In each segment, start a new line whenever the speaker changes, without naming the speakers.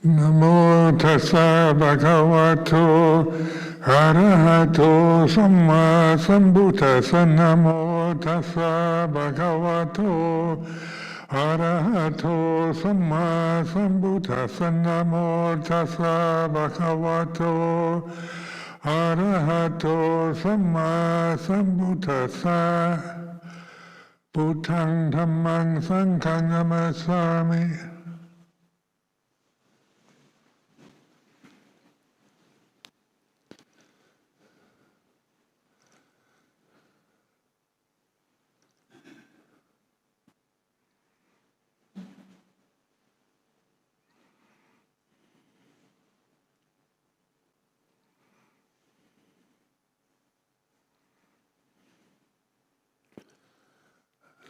Namo tassa bhagavato arahato samma sambuddhassa. Namo tassa bhagavato arahato samma sambuddhassa. Namo tassa bhagavato arahato samma sambuddhassa. Buddhaṃ Dhammaṃ Sanghaṃ Namassāmi.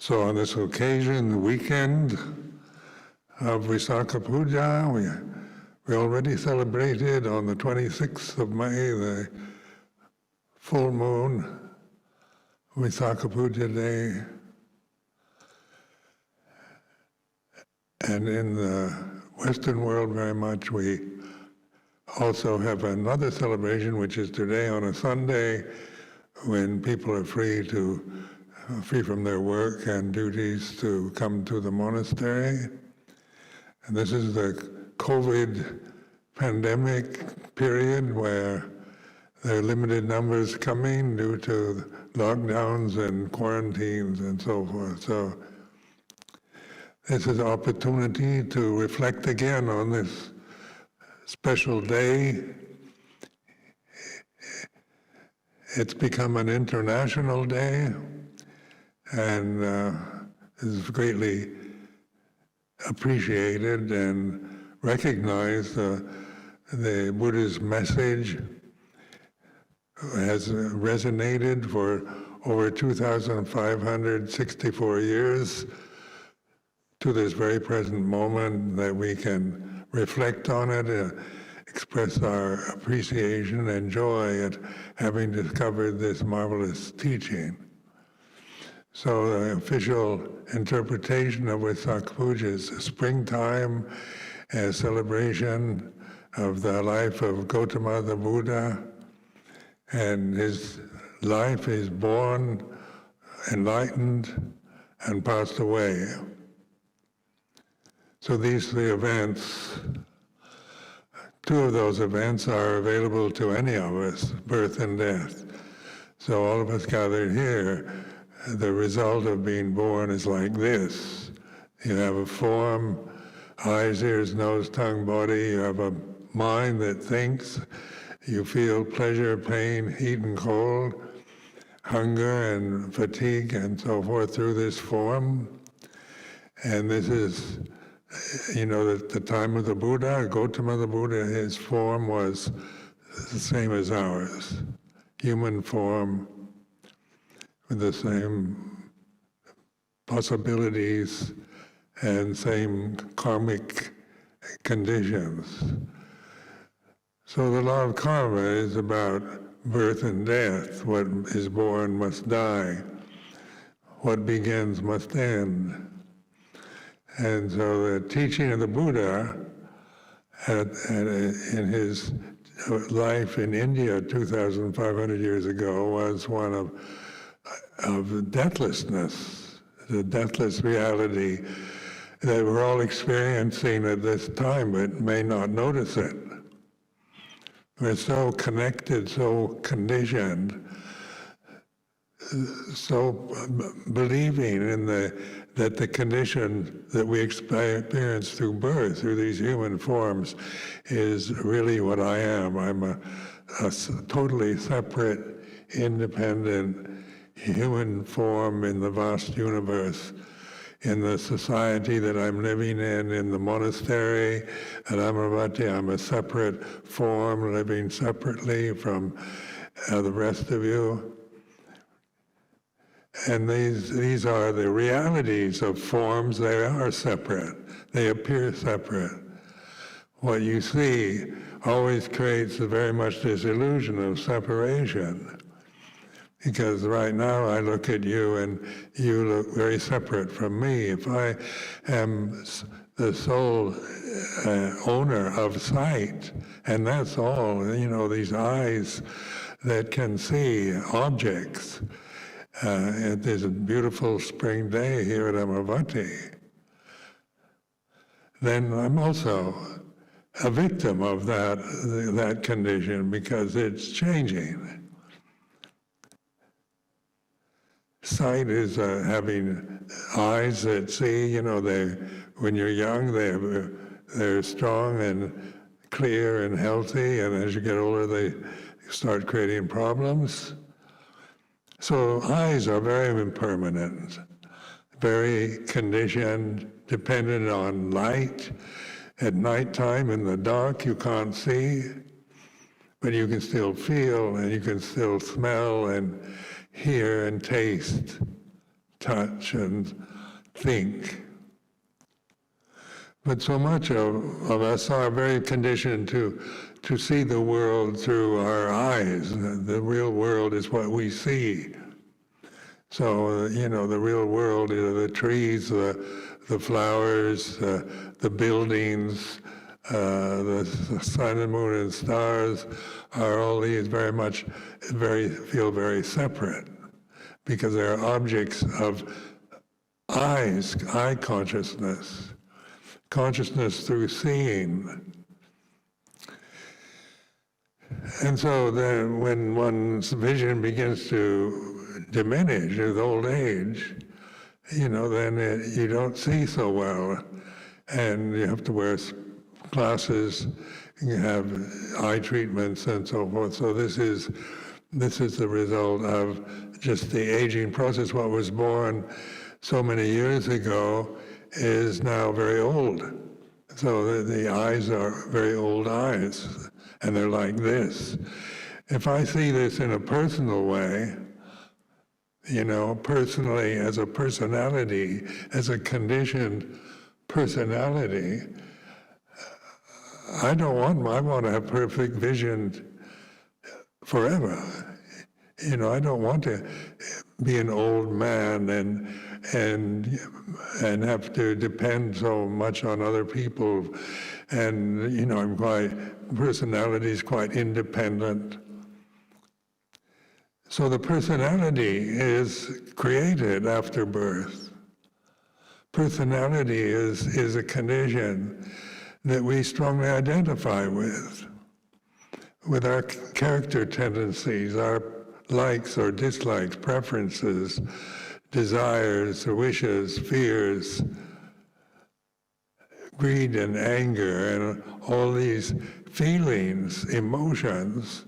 So on this occasion, the weekend of Vesākha Puja, we already celebrated on the 26th of May, the full moon, Vesākha Puja day. And in the Western world very much, we also have another celebration, which is today on a Sunday, when people are free from their work and duties to come to the monastery. And this is the COVID pandemic period where there are limited numbers coming due to lockdowns and quarantines and so forth. So this is an opportunity to reflect again on this special day. It's become an international day, and is greatly appreciated and recognized. The Buddha's message has resonated for over 2,564 years to this very present moment, that we can reflect on it, express our appreciation and joy at having discovered this marvelous teaching. So the official interpretation of Vesākha Puja is springtime, a celebration of the life of Gautama the Buddha, and his life is born, enlightened, and passed away. So these three events, two of those events are available to any of us, birth and death. So all of us gathered here, the result of being born is like this. You have a form, eyes, ears, nose, tongue, body. You have a mind that thinks. You feel pleasure, pain, heat and cold, hunger and fatigue and so forth through this form. And this is, at the time of the Buddha, Gautama the Buddha, his form was the same as ours. Human form, with the same possibilities and same karmic conditions. So the law of karma is about birth and death. What is born must die. What begins must end. And so the teaching of the Buddha in his life in India 2,500 years ago was one of deathlessness, the deathless reality that we're all experiencing at this time, but may not notice it. We're so connected, so conditioned, so believing in that the condition that we experience through birth, through these human forms, is really what I am. I'm a totally separate, independent human form in the vast universe, in the society that I'm living in the monastery at Amaravati. I'm a separate form, living separately from the rest of you. And these are the realities of forms. They are separate. They appear separate. What you see always creates very much this illusion of separation. Because right now I look at you and you look very separate from me. If I am the sole owner of sight, and that's all. These eyes that can see objects. There's a beautiful spring day here at Amaravati. Then I'm also a victim of that condition because it's changing. Sight is having eyes that see. When you're young, they're strong and clear and healthy, and as you get older, they start creating problems. So eyes are very impermanent, very conditioned, dependent on light. At nighttime in the dark you can't see, but you can still feel and you can still smell and hear and taste, touch and think. But so much of us are very conditioned to see the world through our eyes. The real world is what we see. So, the real world is the trees, the flowers, the buildings, the sun and moon and stars are all these feel very separate because they're objects of eye consciousness through seeing. And so then when one's vision begins to diminish with old age, then you don't see so well, and you have to wear glasses, you have eye treatments and so forth. So this is the result of just the aging process. What was born so many years ago is now very old. So the eyes are very old eyes, and they're like this. If I see this in a personal way, personally, as a personality, as a conditioned personality, I want to have perfect vision forever. I don't want to be an old man and have to depend so much on other people. And, personality is quite independent. So the personality is created after birth. Personality is a condition that we strongly identify with our character tendencies, our likes or dislikes, preferences, desires, wishes, fears, greed and anger, and all these feelings, emotions.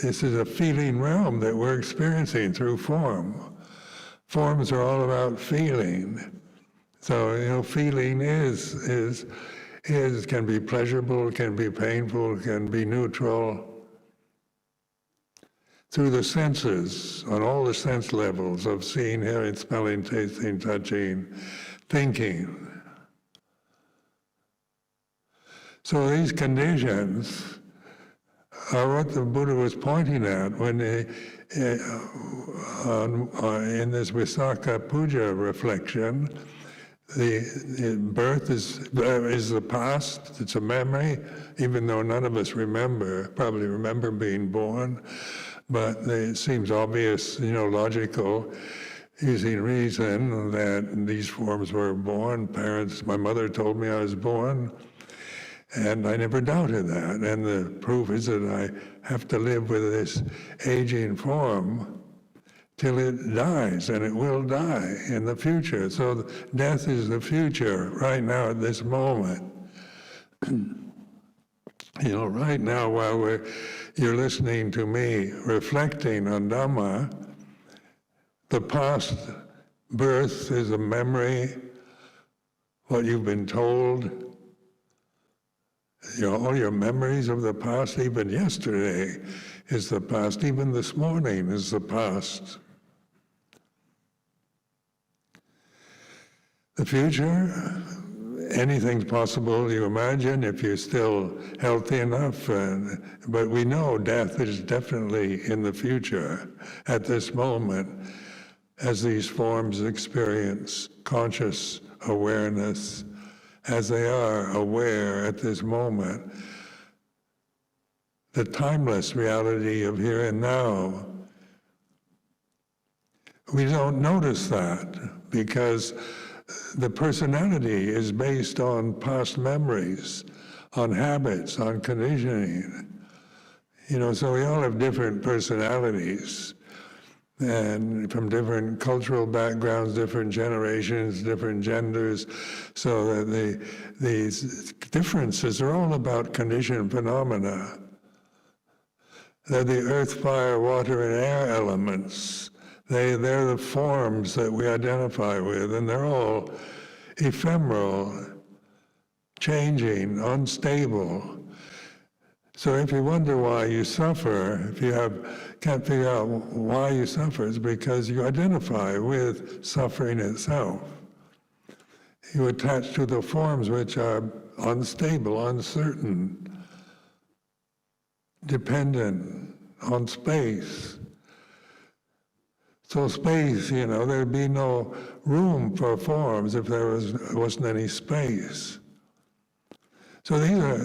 This is a feeling realm that we're experiencing through form. Forms are all about feeling. So, feeling can be pleasurable, can be painful, can be neutral. Through the senses, on all the sense levels of seeing, hearing, smelling, tasting, touching, thinking. So these conditions are what the Buddha was pointing at when in this Vesākha puja reflection. The birth is the past, it's a memory, even though none of us probably remember being born, but it seems obvious, logical, using reason that these forms were born. My mother told me I was born, and I never doubted that. And the proof is that I have to live with this aging form till it dies, and it will die in the future. So death is the future right now at this moment. Right now while you're listening to me reflecting on Dhamma, the past birth is a memory, what you've been told, all your memories of the past, even yesterday is the past, even this morning is the past. The future, anything's possible you imagine if you're still healthy enough, but we know death is definitely in the future at this moment as these forms experience conscious awareness as they are aware at this moment, the timeless reality of here and now, we don't notice that because the personality is based on past memories, on habits, on conditioning. So we all have different personalities, and from different cultural backgrounds, different generations, different genders, so that these differences are all about conditioned phenomena. They're the earth, fire, water, and air elements. They're the forms that we identify with, and they're all ephemeral, changing, unstable. So if you wonder why you suffer, if you can't figure out why you suffer, it's because you identify with suffering itself. You attach to the forms which are unstable, uncertain, dependent on space. So space, there'd be no room for forms if there wasn't any space. So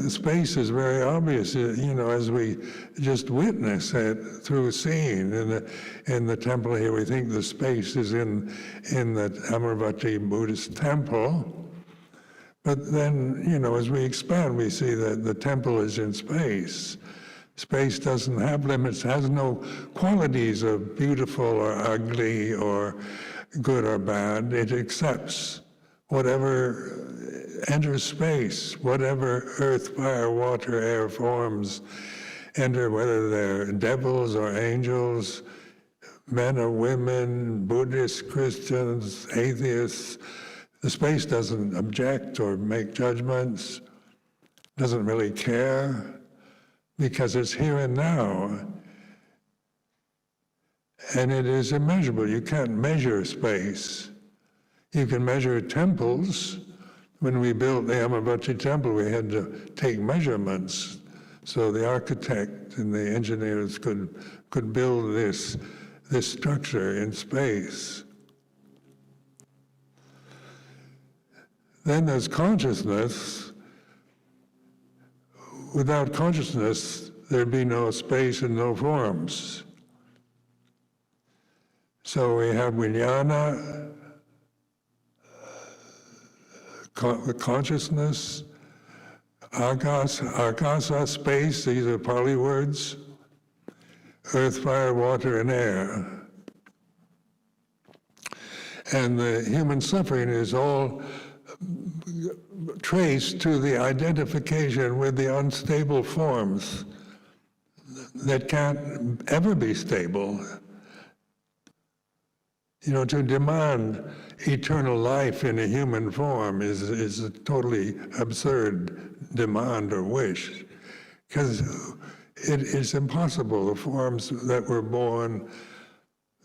space is very obvious, as we just witness it through seeing. In the temple here, we think the space is in the Amaravati Buddhist temple. But then, as we expand, we see that the temple is in space. Space doesn't have limits, has no qualities of beautiful or ugly or good or bad. It accepts whatever enters space, whatever earth, fire, water, air forms enter, whether they're devils or angels, men or women, Buddhists, Christians, atheists. The space doesn't object or make judgments, doesn't really care, because it's here and now. And it is immeasurable. You can't measure space. You can measure temples. When we built the Amaravati temple, we had to take measurements so the architect and the engineers could build this structure in space. Then there's consciousness. Without consciousness, there'd be no space and no forms. So we have vijnana, consciousness, akasa, space, these are Pali words, earth, fire, water, and air. And the human suffering is all traced to the identification with the unstable forms that can't ever be stable. To demand eternal life in a human form is a totally absurd demand or wish, because it is impossible. The forms that were born,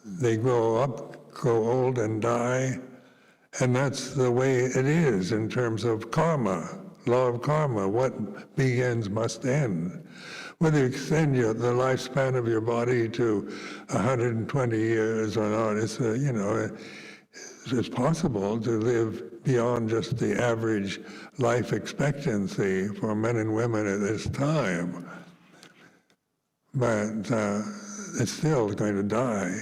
they grow up, grow old, and die, and that's the way it is in terms of karma, law of karma. What begins must end. Whether you extend the lifespan of your body to 120 years or not, it's possible to live beyond just the average life expectancy for men and women at this time. But it's still going to die.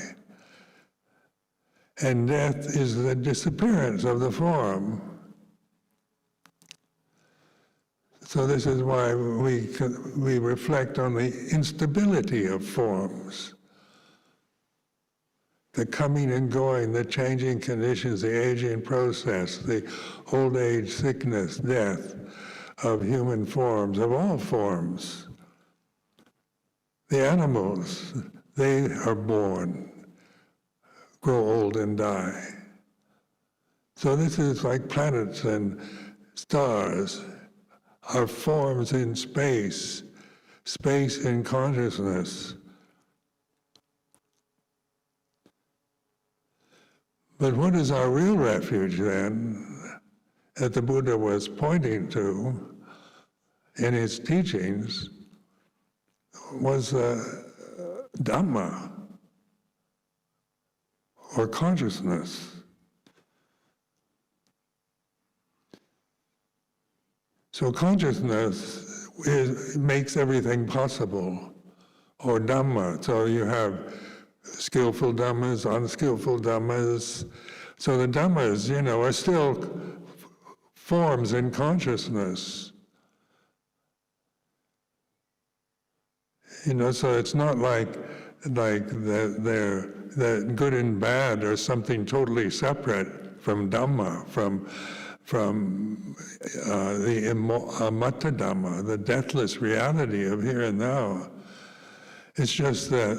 And death is the disappearance of the form. So this is why we reflect on the instability of forms. The coming and going, the changing conditions, the aging process, the old age, sickness, death of human forms, of all forms. The animals, they are born, grow old and die. So this is like planets and stars, are forms in space, space in consciousness. But what is our real refuge then, that the Buddha was pointing to in his teachings, was Dhamma, or consciousness. So consciousness makes everything possible, or Dhamma. So you have skillful Dhammas, unskillful Dhammas. So the Dhammas, are still forms in consciousness. So it's not like that good and bad are something totally separate from Dhamma, from the amatta Dhamma, the deathless reality of here and now. It's just that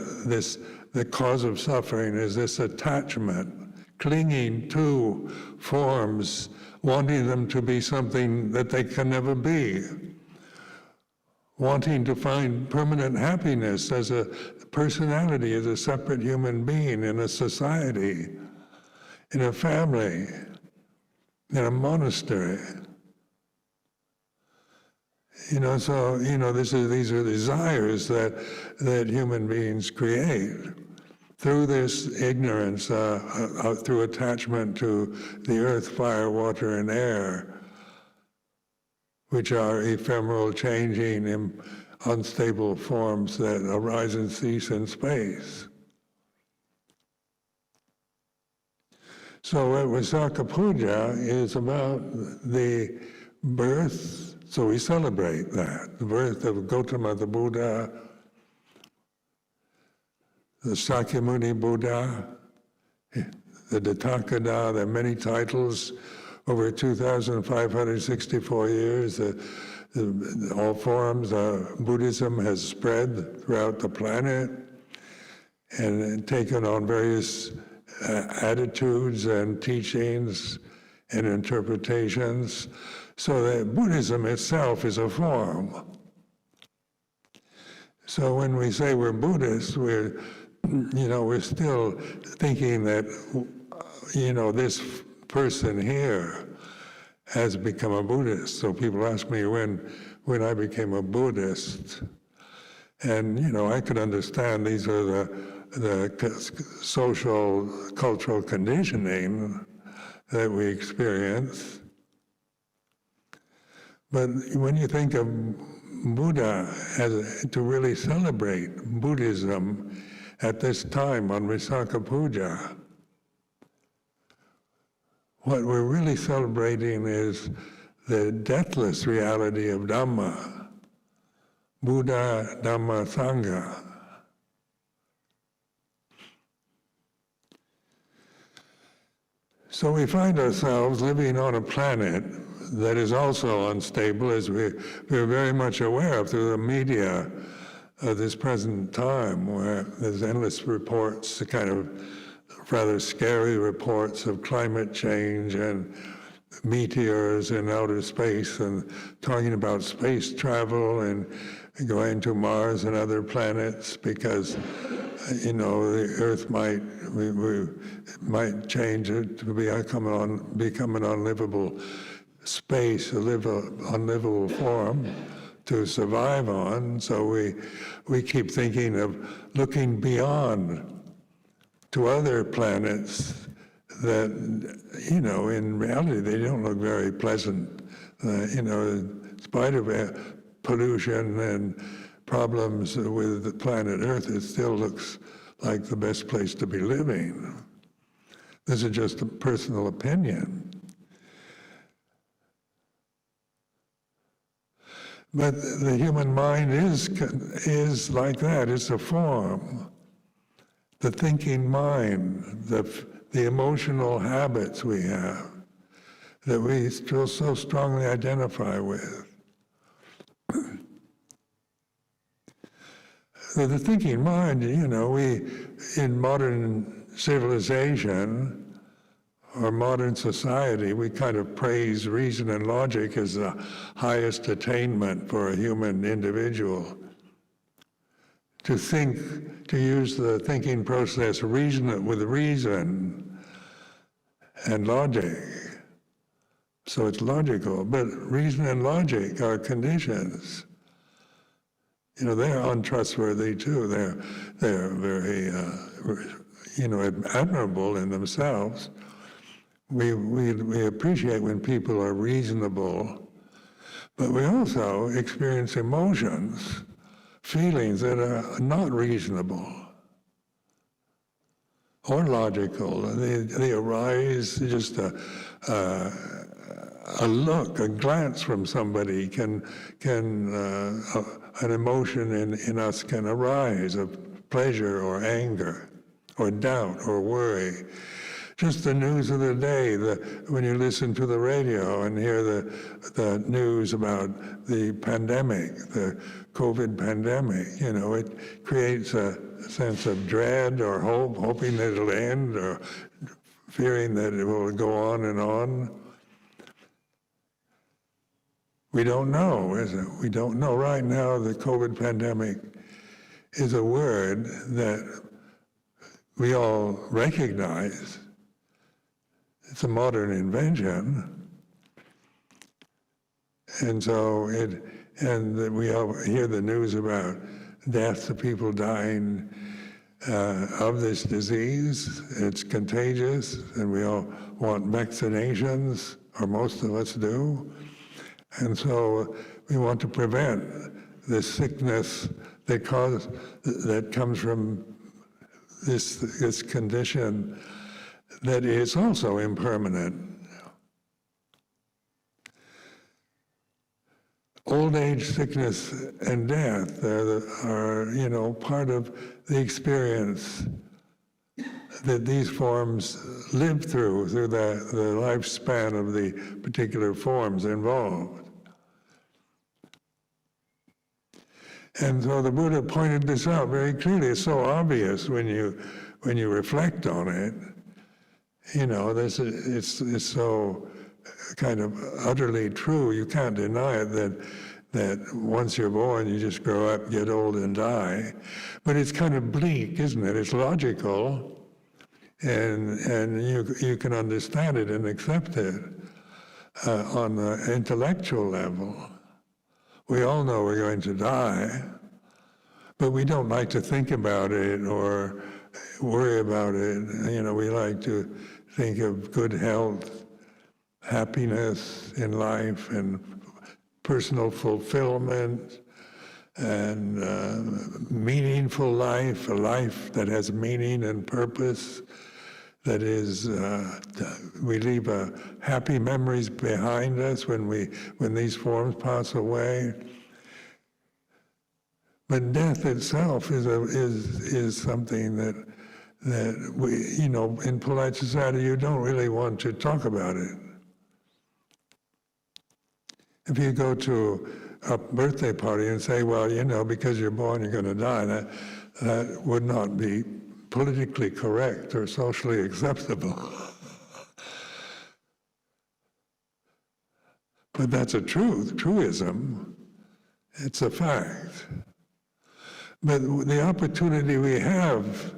the cause of suffering is this attachment, clinging to forms, wanting them to be something that they can never be, wanting to find permanent happiness as a personality, as a separate human being in a society, in a family, in a monastery. So these are desires that human beings create through this ignorance, through attachment to the earth, fire, water, and air, which are ephemeral, changing, unstable forms that arise and cease in space. So Vesākha Puja is about the birth. So we celebrate that, the birth of Gautama the Buddha, the Sakyamuni Buddha, the Tathagata. There are many titles, over 2,564 years. All forms of Buddhism has spread throughout the planet and taken on various attitudes and teachings and interpretations. So that Buddhism itself is a form. So when we say we're Buddhists, we're still thinking that, this person here has become a Buddhist. So people ask me when I became a Buddhist, and I could understand these are the social, cultural conditioning that we experience. But when you think of Buddha to really celebrate Buddhism at this time on Vesākha Puja, what we're really celebrating is the deathless reality of Dhamma, Buddha, Dhamma, Sangha. So we find ourselves living on a planet that is also unstable, as we're very much aware of through the media of this present time, where there's endless reports, the kind of rather scary reports of climate change and meteors in outer space, and talking about space travel and going to Mars and other planets, because the Earth might change it to become an unlivable space, unlivable form to survive on. So we keep thinking of looking beyond to other planets that, in reality they don't look very pleasant. In spite of pollution and problems with the planet Earth, it still looks like the best place to be living. This is just a personal opinion. But the human mind is like that. It's a form. The thinking mind, the emotional habits we have that we still so strongly identify with. So the thinking mind, we, in modern civilization or modern society, we kind of praise reason and logic as the highest attainment for a human individual. To think, to use the thinking process with reason and logic. So it's logical, but reason and logic are conditions. They're untrustworthy too. They're very, admirable in themselves. We appreciate when people are reasonable, But we also experience emotions, feelings that are not reasonable or logical. They arise, just a look, a glance from somebody an emotion in us can arise of pleasure or anger or doubt or worry. Just the news of the day, when you listen to the radio and hear the news about the pandemic, the COVID pandemic, it creates a sense of dread or hope, hoping that it'll end, or fearing that it will go on and on. We don't know, is it? We don't know. Right now, the COVID pandemic is a word that we all recognize. It's a modern invention. And so we all hear the news about deaths of people dying of this disease. It's contagious, and we all want vaccinations, or most of us do. And so we want to prevent this sickness that comes from this condition that is also impermanent. Old age, sickness, and death are part of the experience that these forms live through the lifespan of the particular forms involved. And so the Buddha pointed this out very clearly. It's so obvious when you reflect on it. It's so kind of utterly true. You can't deny it that once you're born, you just grow up, get old, and die. But it's kind of bleak, isn't it? It's logical, and you can understand it and accept it on the intellectual level. We all know we're going to die, but we don't like to think about it or worry about it. We like to think of good health, happiness in life, and personal fulfillment, and meaningful life, a life that has meaning and purpose, that is, we leave happy memories behind us when these forms pass away. But death itself is something that we, in polite society, you don't really want to talk about it. If you go to a birthday party and say, well, because you're born, you're going to die, that would not be politically correct or socially acceptable. But that's a truism. It's a fact. But the opportunity we have,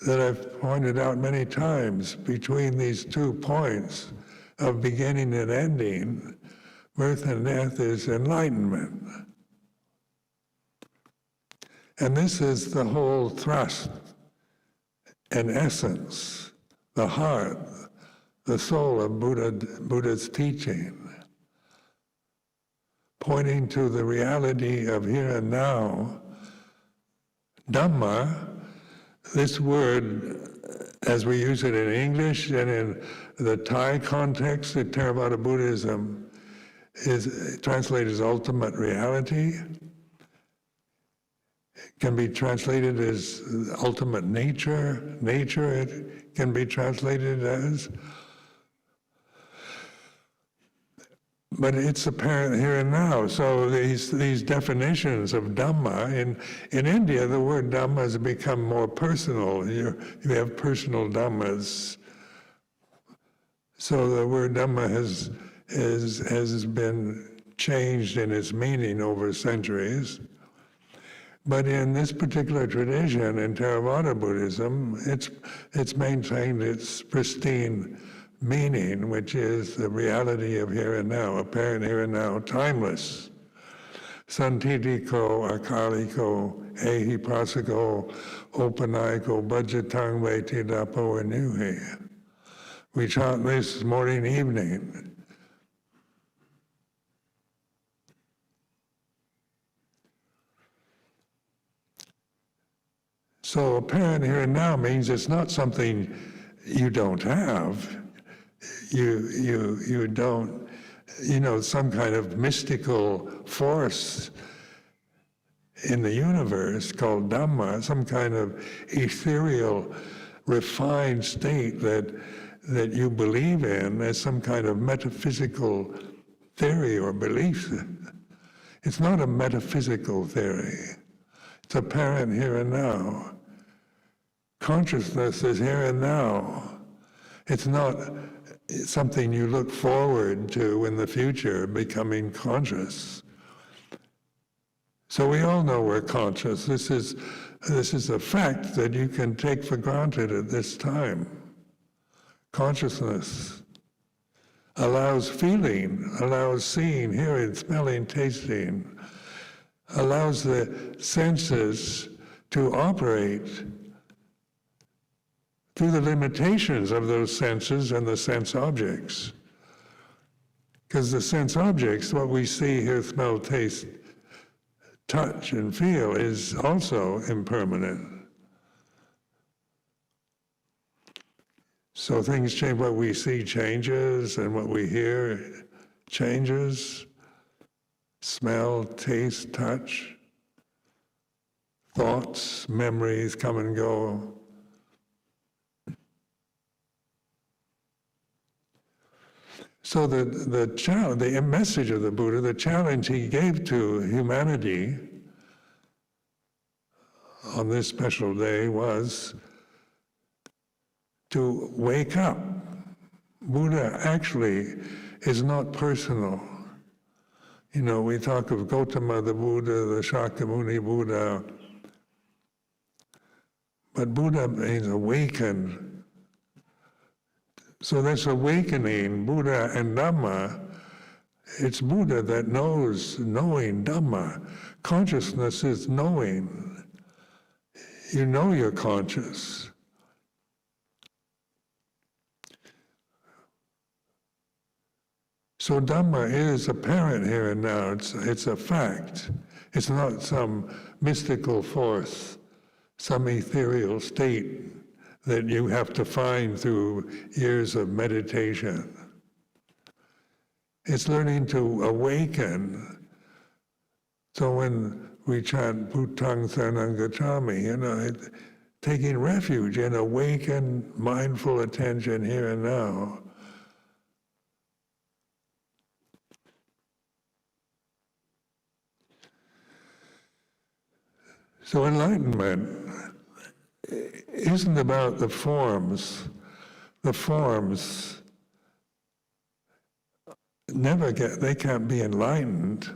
that I've pointed out many times, between these 2 points of beginning and ending, birth and death, is enlightenment. And this is the whole thrust and essence, the heart, the soul of Buddha's teaching, pointing to the reality of here and now. Dhamma, this word, as we use it in English and in the Thai context in Theravada Buddhism, is translated as ultimate reality. It can be translated as ultimate nature. Nature, it can be translated as. But it's apparent here and now. So these definitions of Dhamma, in India, the word Dhamma has become more personal. You have personal Dhammas. So the word Dhamma has been changed in its meaning over centuries. But in this particular tradition, in Theravada Buddhism, it's maintained its pristine meaning, which is the reality of here and now, apparent here and now, timeless. Santitiko, akaliko, ehiprasiko, opanaiko, bhajatang vetidapo anuhi. We chant this morning, evening. So apparent here and now means it's not something you don't have. You don't, some kind of mystical force in the universe called Dhamma, some kind of ethereal, refined state that you believe in as some kind of metaphysical theory or belief. It's not a metaphysical theory. It's apparent here and now. Consciousness is here and now. It's not something you look forward to in the future, becoming conscious. So we all know we're conscious. This is a fact that you can take for granted at this time. Consciousness allows feeling, allows seeing, hearing, smelling, tasting, allows the senses to operate through the limitations of those senses and the sense objects. Because the sense objects, what we see, hear, smell, taste, touch, and feel, is also impermanent. So things change, what we see changes, and what we hear changes. Smell, taste, touch, thoughts, memories come and go. So the message of the Buddha, the challenge he gave to humanity on this special day was to wake up. Buddha actually is not personal. We talk of Gautama the Buddha, the Shakyamuni Buddha, but Buddha means awakened. So that's awakening, Buddha and Dhamma. It's Buddha that knowing Dhamma. Consciousness is knowing. You know you're conscious. So Dhamma is apparent here and now. It's a fact. It's not some mystical force, some ethereal state that you have to find through years of meditation. It's learning to awaken. So when we chant Bhutang Saranang Gacchami, taking refuge in awakened, mindful attention here and now. So enlightenment isn't about the forms. The forms they can't be enlightened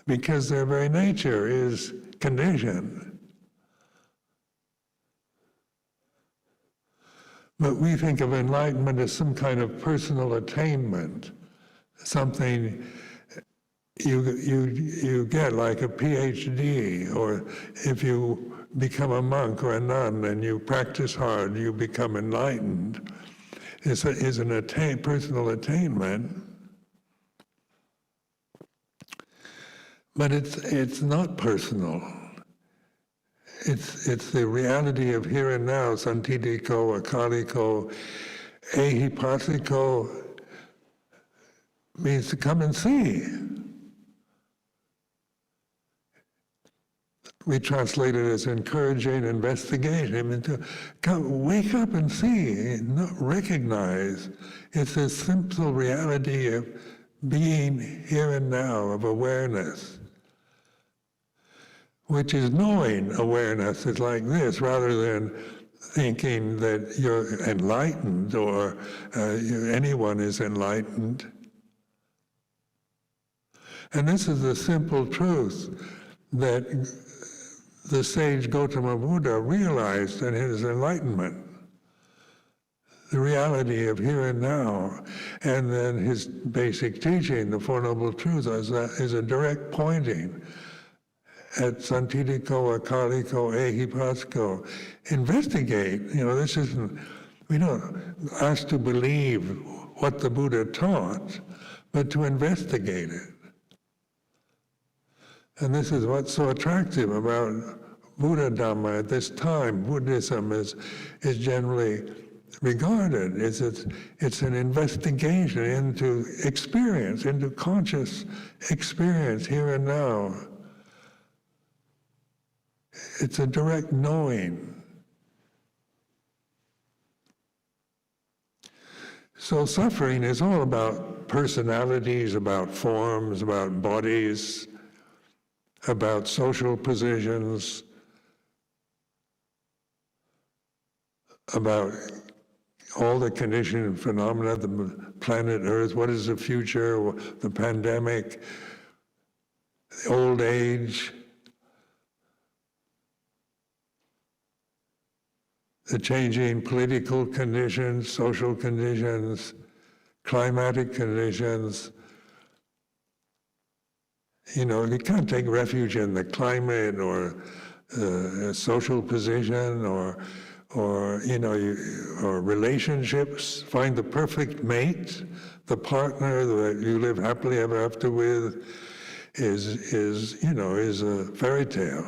because their very nature is conditioned. But we think of enlightenment as some kind of personal attainment, something you get like a PhD, or if you become a monk or a nun and you practice hard, you become enlightened. It's an personal attainment, but it's not personal. It's the reality of here and now, santidiko, akaliko, ehipasiko, means to come and see. We translate it as encouraging investigation, to come, wake up and see, not recognize. It's a simple reality of being here and now, of awareness, which is knowing awareness is like this, rather than thinking that you're enlightened or anyone is enlightened. And this is the simple truth that the sage Gautama Buddha realized in his enlightenment, the reality of here and now. And then his basic teaching, the Four Noble Truths, is a direct pointing at santidiko, akaliko, ehipasiko. Investigate. This isn't, we don't ask to believe what the Buddha taught, but to investigate it. And this is what's so attractive about Buddha Dhamma at this time, Buddhism is generally regarded. It's an investigation into experience, into conscious experience here and now. It's a direct knowing. So suffering is all about personalities, about forms, about bodies, about social positions, about all the conditioned phenomena, the planet Earth, what is the future, the pandemic, old age, the changing political conditions, social conditions, climatic conditions. You know, you can't take refuge in the climate or a social position or relationships. Find the perfect mate, the partner that you live happily ever after with is a fairy tale.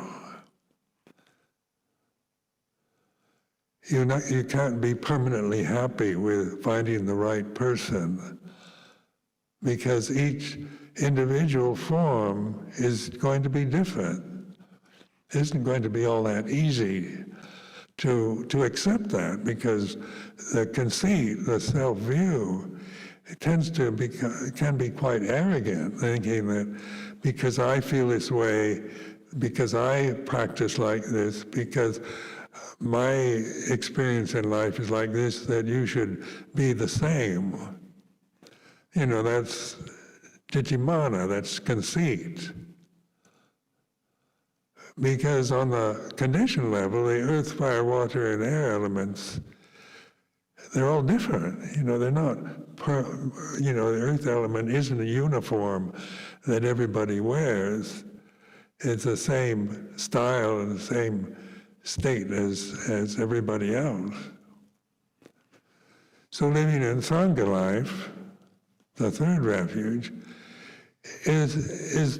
You can't be permanently happy with finding the right person, because each individual form is going to be different. It isn't going to be all that easy to accept that, because the conceit, the self-view, it can be quite arrogant, thinking that because I feel this way, because I practice like this, because my experience in life is like this, that you should be the same. You know, that's ditthimana, that's conceit. Because on the conditioned level, the earth, fire, water, and air elements, they're all different. You know, they're not, the earth element isn't a uniform that everybody wears. It's the same style and the same state as everybody else. So living in Sangha life, the third refuge, is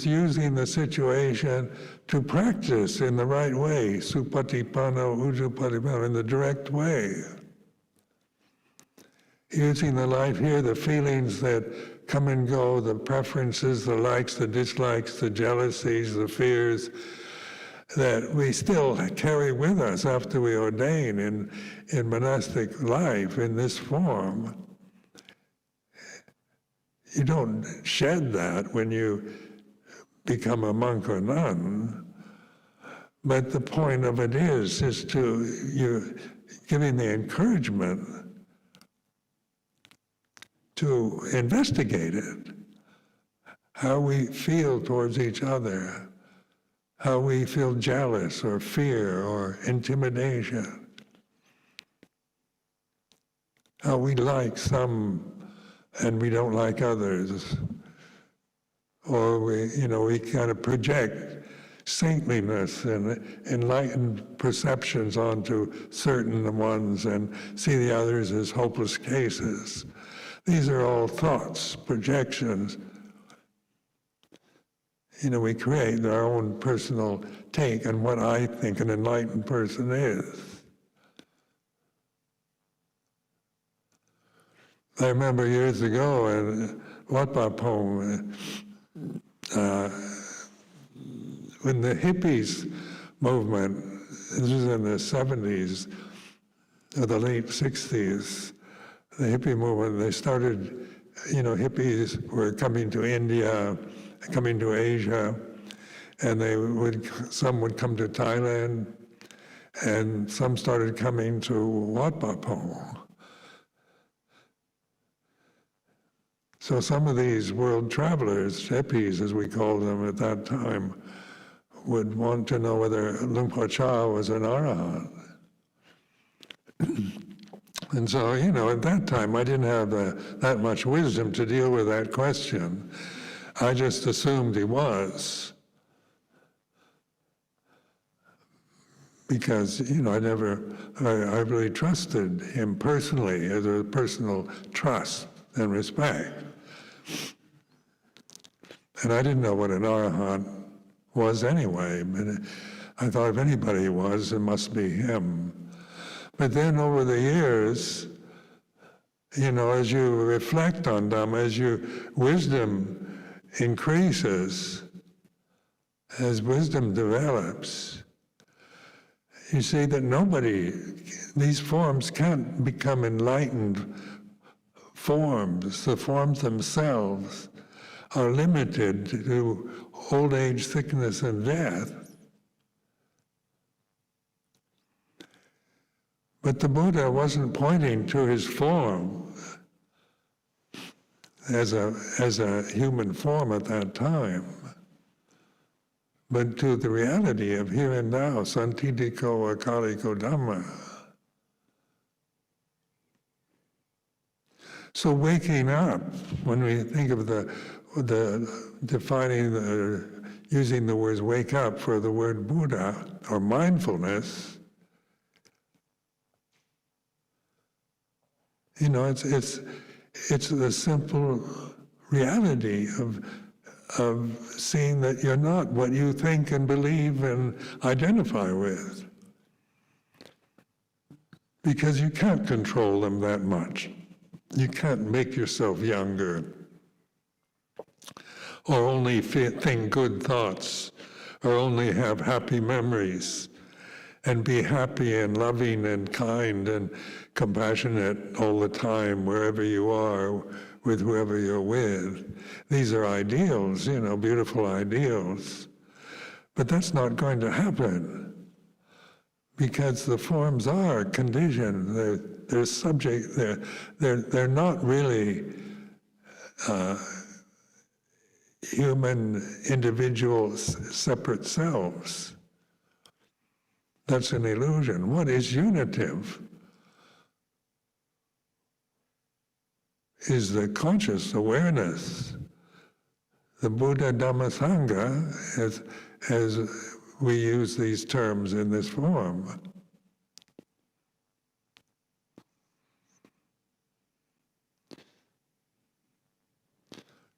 using the situation to practice in the right way, supatipano, ujupatipano, in the direct way. Using the life here, the feelings that come and go, the preferences, the likes, the dislikes, the jealousies, the fears, that we still carry with us after we ordain in monastic life in this form. You don't shed that when you become a monk or nun, but the point of it is to you giving the encouragement to investigate it, how we feel towards each other, how we feel jealous or fear or intimidation, how we like some and we don't like others, or we kind of project saintliness and enlightened perceptions onto certain ones and see the others as hopeless cases. These are all thoughts, projections. We create our own personal take on what I think an enlightened person is. I remember years ago in Wat Pah Pong, when the hippies movement, this was in the 70s or the late 60s, the hippie movement, they started, hippies were coming to India, coming to Asia, and some would come to Thailand, and some started coming to Wat Pah Pong. So some of these world travelers, hippies as we called them at that time, would want to know whether Luang Por Chah was an arahant. And so, at that time I didn't have that much wisdom to deal with that question. I just assumed he was. Because, I really trusted him personally, as a personal trust and respect. And I didn't know what an arahant was anyway. But I thought if anybody was, it must be him. But then over the years, as you reflect on Dhamma, as your wisdom increases, as wisdom develops, you see that these forms can't become enlightened forms. The forms themselves are limited to old age, sickness, and death. But the Buddha wasn't pointing to his form as a human form at that time, but to the reality of here and now, santidiko akaliko Dhamma. So waking up, when we think of using the words wake up for the word Buddha or mindfulness, it's the simple reality of seeing that you're not what you think and believe and identify with. Because you can't control them that much. You can't make yourself younger, or only think good thoughts, or only have happy memories, and be happy and loving and kind and compassionate all the time, wherever you are, with whoever you're with. These are ideals, beautiful ideals. But that's not going to happen, because the forms are conditioned. They're subject. They're not really human, individual, separate selves. That's an illusion. What is unitive is the conscious awareness. The Buddha, Dhamma, Sangha, as we use these terms in this form.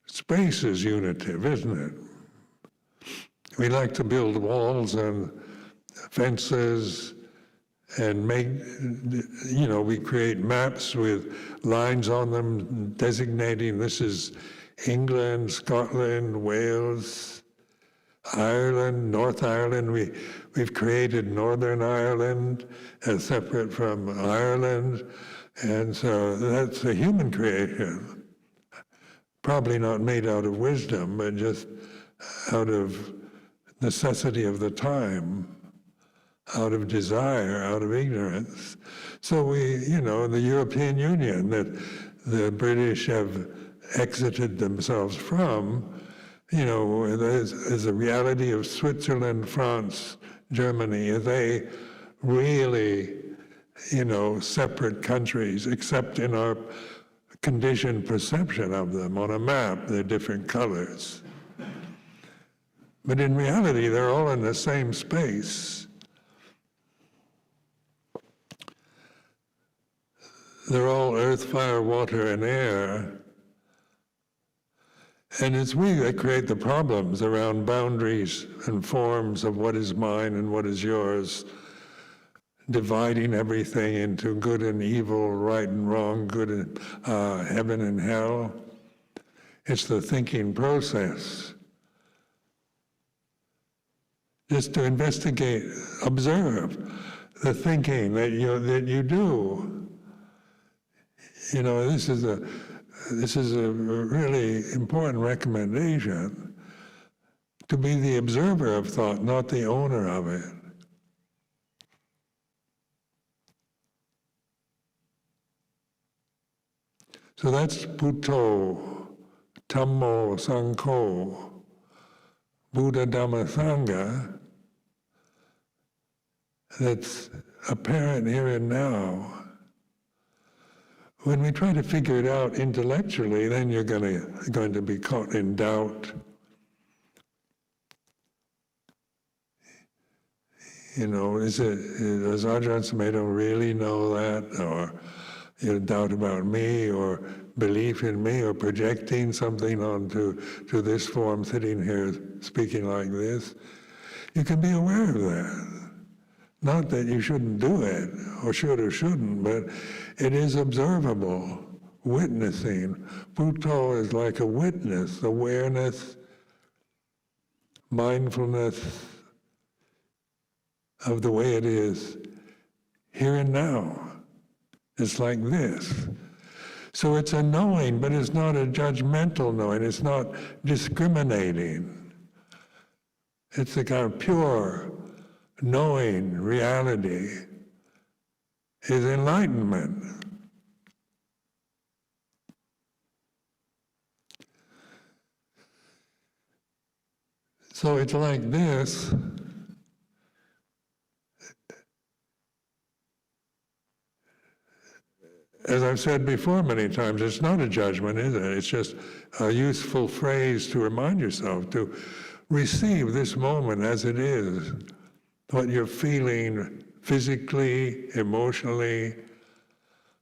Space is unitive, isn't it? We like to build walls and fences and we create maps with lines on them designating this is England, Scotland, Wales, Ireland, North Ireland. We've created Northern Ireland as separate from Ireland, and so that's a human creation. Probably not made out of wisdom, but just out of necessity of the time, out of desire, out of ignorance. So the European Union that the British have exited themselves from, is a reality of Switzerland, France, Germany. Are they really, separate countries, except in our conditioned perception of them on a map? They're different colors. But in reality, they're all in the same space. They're all earth, fire, water, and air. And it's we that create the problems around boundaries and forms of what is mine and what is yours, dividing everything into good and evil, right and wrong, good and heaven and hell. It's the thinking process. Just to investigate, observe the thinking that you do. This is a really important recommendation, to be the observer of thought, not the owner of it. So that's Bhutto, Dhammo, Sangho, Buddha, Dhamma, Sangha, that's apparent here and now. When we try to figure it out intellectually, then you're going to be caught in doubt. Does Ajahn Sumedho really know that? Or doubt about me or belief in me or projecting something onto this form, sitting here speaking like this, you can be aware of that. Not that you shouldn't do it, or should or shouldn't, but it is observable, witnessing. Buddha is like a witness, awareness, mindfulness of the way it is here and now. It's like this. So it's a knowing, but it's not a judgmental knowing. It's not discriminating. It's a kind of pure knowing reality is enlightenment. So it's like this. As I've said before many times, it's not a judgment, is it? It's just a useful phrase to remind yourself to receive this moment as it is, what you're feeling physically, emotionally,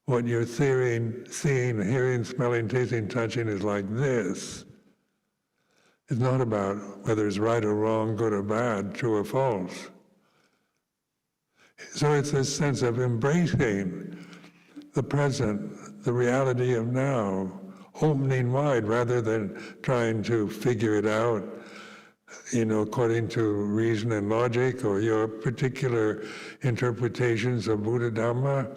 what you're seeing, hearing, smelling, tasting, touching is like this. It's not about whether it's right or wrong, good or bad, true or false. So it's this sense of embracing the present, the reality of now, opening wide rather than trying to figure it out, according to reason and logic or your particular interpretations of Buddha Dhamma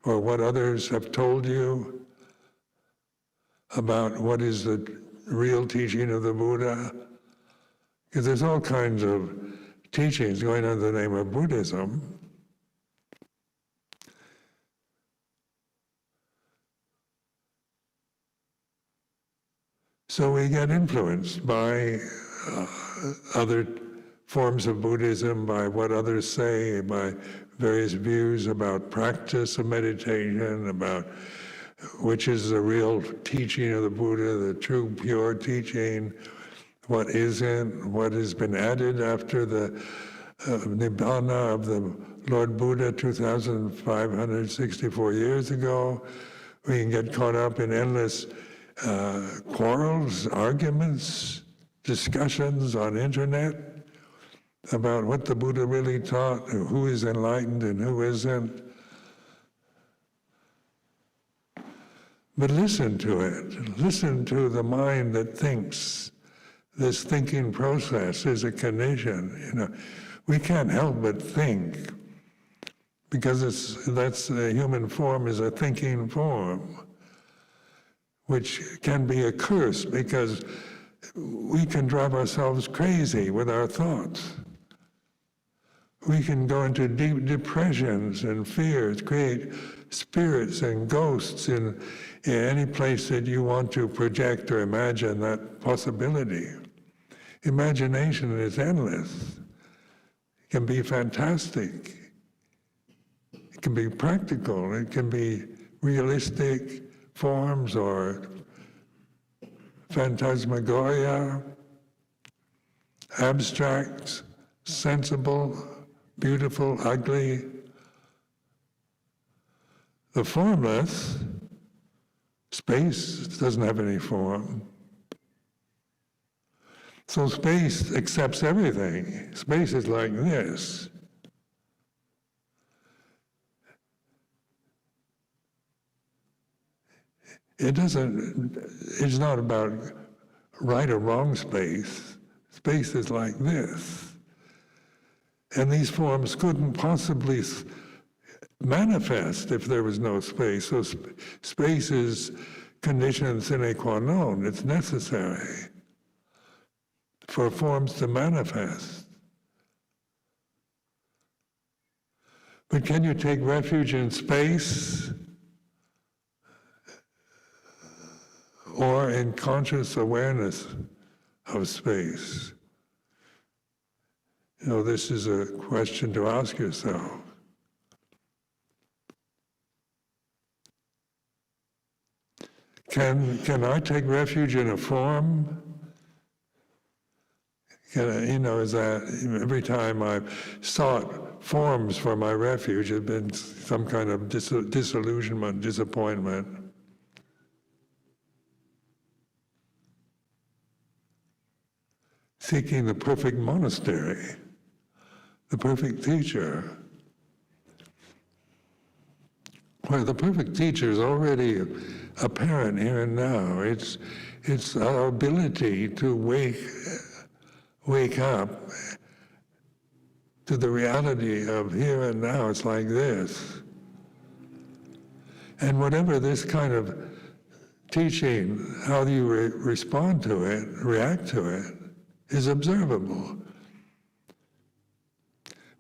or what others have told you about what is the real teaching of the Buddha. Because there's all kinds of teachings going under the name of Buddhism. So we get influenced by other forms of Buddhism, by what others say, by various views about practice of meditation, about which is the real teaching of the Buddha, the true pure teaching, what isn't, what has been added after the Nibbana of the Lord Buddha 2,564 years ago. We can get caught up in endless quarrels, arguments, discussions on internet about what the Buddha really taught, who is enlightened and who isn't. But listen to it. Listen to the mind that thinks. This thinking process is a condition. We can't help but think because that's the human form is a thinking form, which can be a curse because we can drive ourselves crazy with our thoughts. We can go into deep depressions and fears, create spirits and ghosts in any place that you want to project or imagine that possibility. Imagination is endless. It can be fantastic. It can be practical. It can be realistic forms or phantasmagoria, abstract, sensible, beautiful, ugly. The formless, space doesn't have any form. So space accepts everything. Space is like this. It's not about right or wrong space. Space is like this. And these forms couldn't possibly manifest if there was no space. So space is condition sine qua non. It's necessary for forms to manifest. But can you take refuge in space or in conscious awareness of space? This is a question to ask yourself. Can I take refuge in a form? is that every time I've sought forms for my refuge, it's been some kind of disillusionment, disappointment. Seeking the perfect monastery, the perfect teacher. Well, the perfect teacher is already apparent here and now. It's our ability to wake up to the reality of here and now. It's like this. And whatever this kind of teaching, how do you respond to it, react to it, is observable.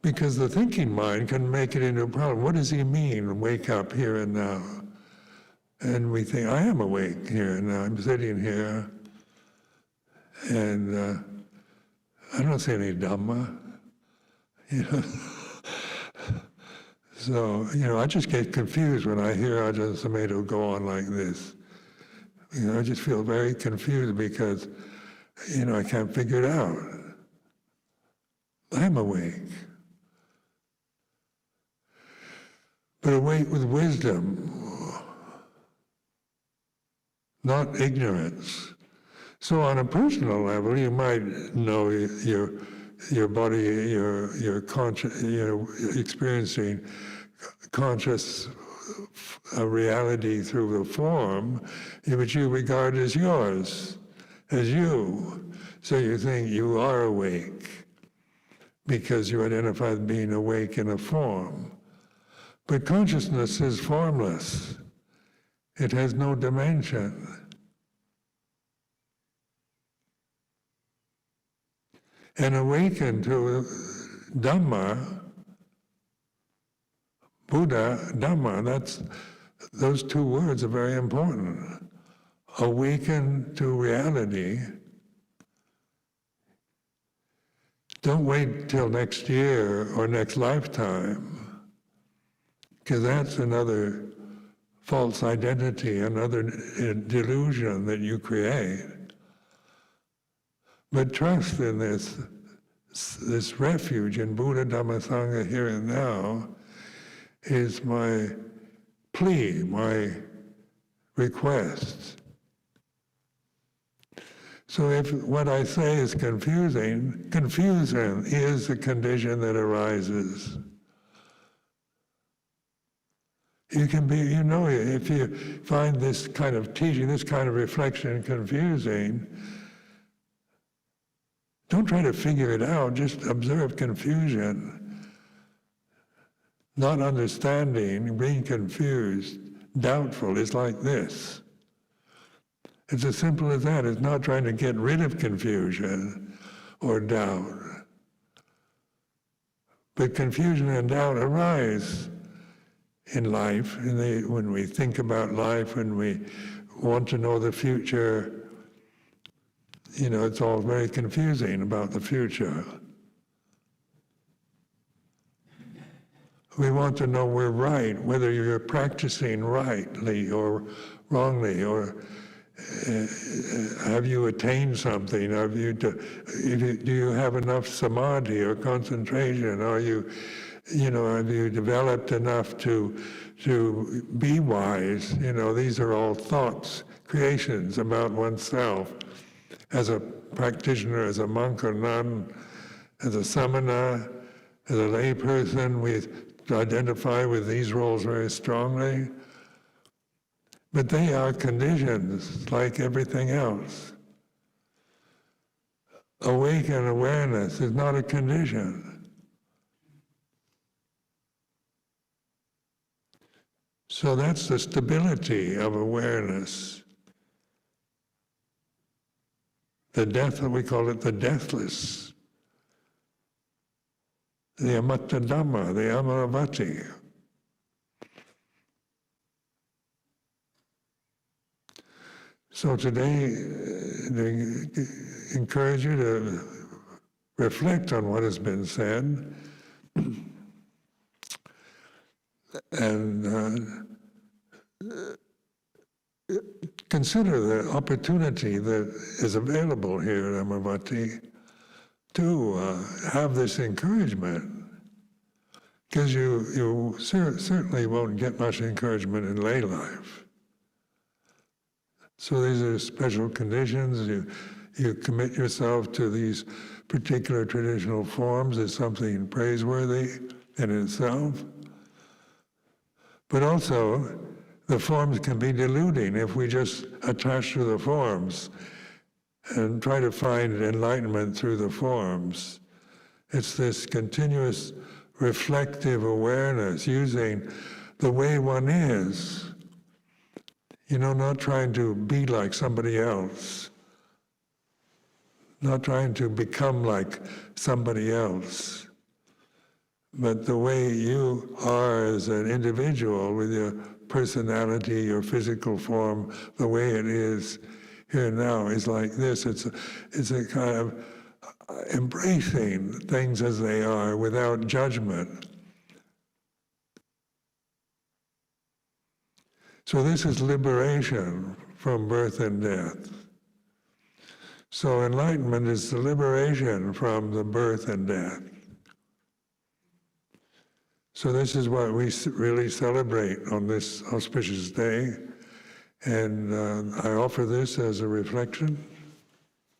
Because the thinking mind can make it into a problem. What does he mean, wake up here and now? And we think, I am awake here and now. I'm sitting here, and I don't say any Dhamma. So, I just get confused when I hear Ajahn Sumedho go on like this. I just feel very confused because, I can't figure it out. I'm awake. But awake with wisdom, not ignorance. So on a personal level, you might know your body, your conscious, experiencing conscious reality through the form, which you regard as yours, as you. So you think you are awake because you identify with being awake in a form. But consciousness is formless. It has no dimension. And awaken to Dhamma, Buddha, Dhamma, those two words are very important. Awaken to reality. Don't wait till next year or next lifetime, because that's another false identity, another delusion that you create. But trust in this refuge in Buddha, Dhamma, Sangha here and now is my plea, my request. So if what I say is confusing, confusion is the condition that arises. You can be, if you find this kind of teaching, this kind of reflection confusing, don't try to figure it out, just observe confusion. Not understanding, being confused, doubtful is like this. It's as simple as that. It's not trying to get rid of confusion or doubt. But confusion and doubt arise in life, when we think about life, when we want to know the future. It's all very confusing about the future. We want to know we're right, whether you're practicing rightly or wrongly, or have you attained something? Do you have enough samadhi or concentration? Are you, have you developed enough to be wise? These are all thoughts, creations about oneself. As a practitioner, as a monk or nun, as a samana, as a lay person, we identify with these roles very strongly. But they are conditions like everything else. Awakened awareness is not a condition. So that's the stability of awareness. The death, we call it the deathless. The Amatta Dhamma, the Amaravati. So today, I encourage you to reflect on what has been said and consider the opportunity that is available here at Amaravati to have this encouragement, because you certainly won't get much encouragement in lay life. So these are special conditions. You commit yourself to these particular traditional forms as something praiseworthy in itself. But also, the forms can be deluding if we just attach to the forms and try to find enlightenment through the forms. It's this continuous reflective awareness, using the way one is, not trying to be like somebody else, not trying to become like somebody else, but the way you are as an individual with your personality, your physical form, the way it is here now is like this. It's a kind of embracing things as they are without judgment. So this is liberation from birth and death. So enlightenment is the liberation from the birth and death. So this is what we really celebrate on this auspicious day. And I offer this as a reflection.